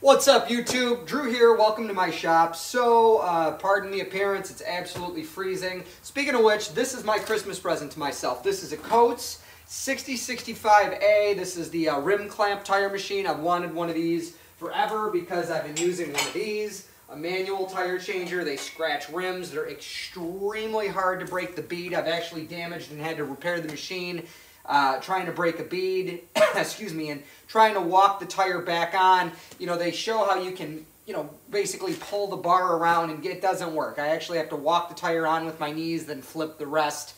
What's up, YouTube? Drew here. Welcome to my shop. So, pardon the appearance. It's absolutely freezing. Speaking of which, this is my Christmas present to myself. This is a Coates 6065A. This is the rim clamp tire machine. I've wanted one of these forever because I've been using one of these. A manual tire changer. They scratch rims. They're extremely hard to break the bead. I've actually damaged and had to repair the machine trying to break a bead, excuse me, and trying to walk the tire back on. You know, they show how you can, basically pull the bar around, and it doesn't work. I actually have to walk the tire on with my knees, then flip the rest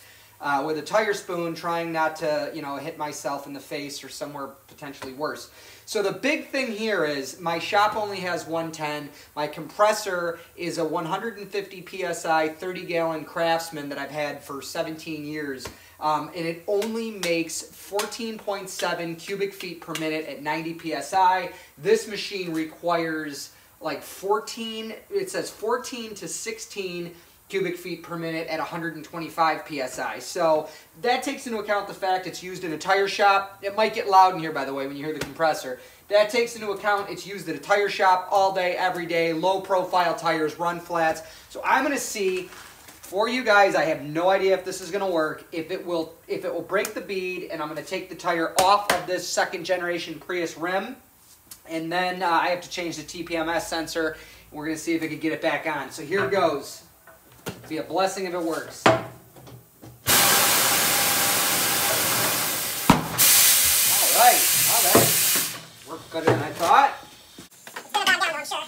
with a tire spoon, trying not to, hit myself in the face or somewhere potentially worse. So the big thing here is my shop only has 110. My compressor is a 150 PSI 30-gallon Craftsman that I've had for 17 years. And it only makes 14.7 cubic feet per minute at 90 PSI. This machine requires like 14 to 16 cubic feet per minute at 125 PSI. So that takes into account the fact it's used in a tire shop. It might get loud in here, by the way, when you hear the compressor. That takes into account it's used at a tire shop all day, every day, low profile tires, run flats. So I'm going to see for you guys, I have no idea if this is going to work, if it will break the bead, and I'm going to take the tire off of this second generation Prius rim, and then I have to change the TPMS sensor, and we're going to see if I can get it back on. So here it goes. It'll be a blessing if it works. All right, well that worked better than I thought. It's gonna calm down though, I'm sure.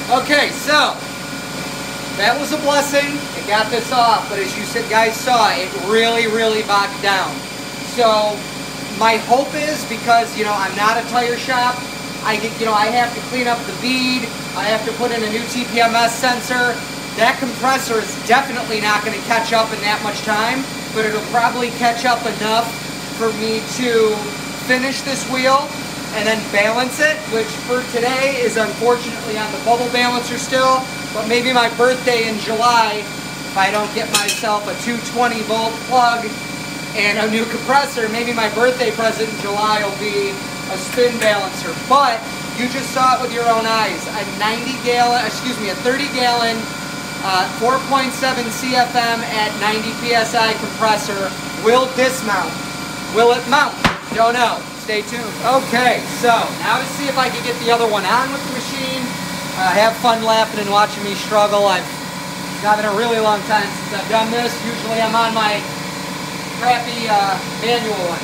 Okay, so that was a blessing. It got this off, but as you guys saw, it really bogged down. So my hope is, because I'm not a tire shop, I have to clean up the bead. I have to put in a new TPMS sensor. That compressor is definitely not going to catch up in that much time, but it'll probably catch up enough for me to finish this wheel and then balance it, which for today is unfortunately on the bubble balancer still, but maybe my birthday in July, if I don't get myself a 220 volt plug and a new compressor, maybe my birthday present in July will be a spin balancer. But you just saw it with your own eyes. A 30-gallon 4.7 CFM at 90 PSI compressor will dismount. Will it mount? Don't know. Stay tuned. Okay, so now to see if I can get the other one on with the machine. Have fun laughing and watching me struggle. It's been a really long time since I've done this. Usually I'm on my crappy manual one.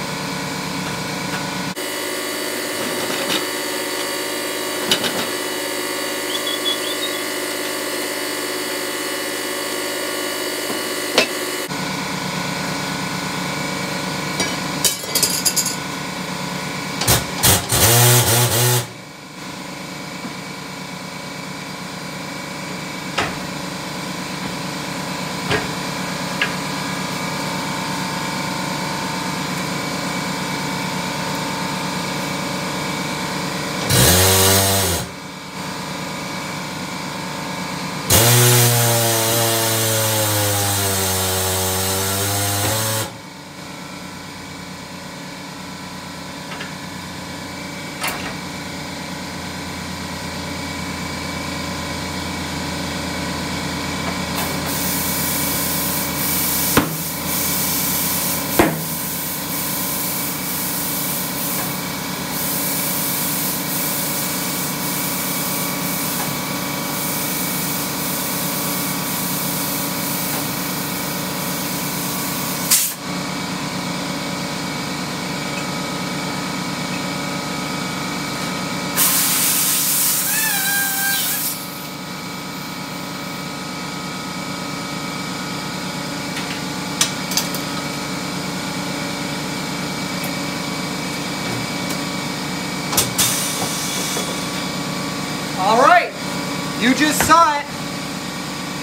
You just saw it.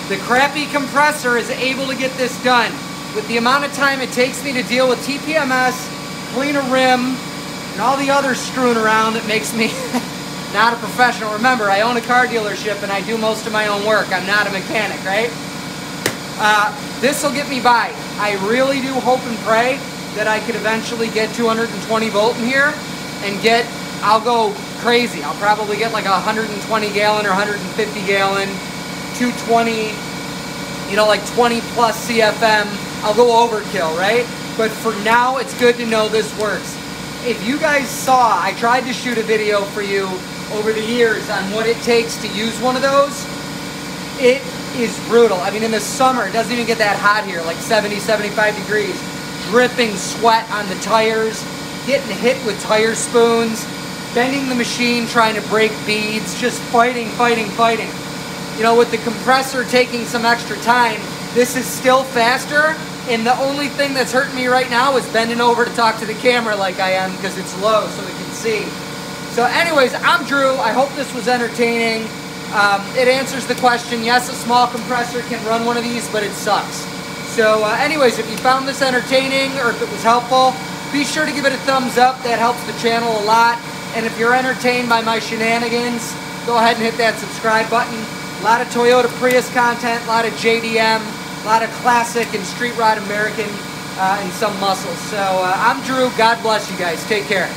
The crappy compressor is able to get this done. With the amount of time it takes me to deal with TPMS, clean a rim, and all the other screwing around that makes me not a professional. Remember, I own a car dealership and I do most of my own work. I'm not a mechanic, right? This will get me by. I really do hope and pray that I could eventually get 220 volt in here and I'll go crazy. I'll probably get like a 120 gallon or 150 gallon, 220, you know, like 20 plus CFM. I'll go overkill, right? But for now, it's good to know this works. If you guys saw, I tried to shoot a video for you over the years on what it takes to use one of those. It is brutal. I mean, in the summer, it doesn't even get that hot here, like 70, 75 degrees. Dripping sweat on the tires, getting hit with tire spoons, bending the machine, trying to break beads, just fighting. You know, with the compressor taking some extra time, this is still faster, and the only thing that's hurting me right now is bending over to talk to the camera like I am because it's low so we can see. So anyways, I'm Drew. I hope this was entertaining. It answers the question, yes, a small compressor can run one of these, but it sucks. So anyways, if you found this entertaining or if it was helpful, be sure to give it a thumbs up. That helps the channel a lot. And if you're entertained by my shenanigans, go ahead and hit that subscribe button. A lot of Toyota Prius content, a lot of JDM, a lot of classic and street rod American, and some muscle. So I'm Drew. God bless you guys. Take care.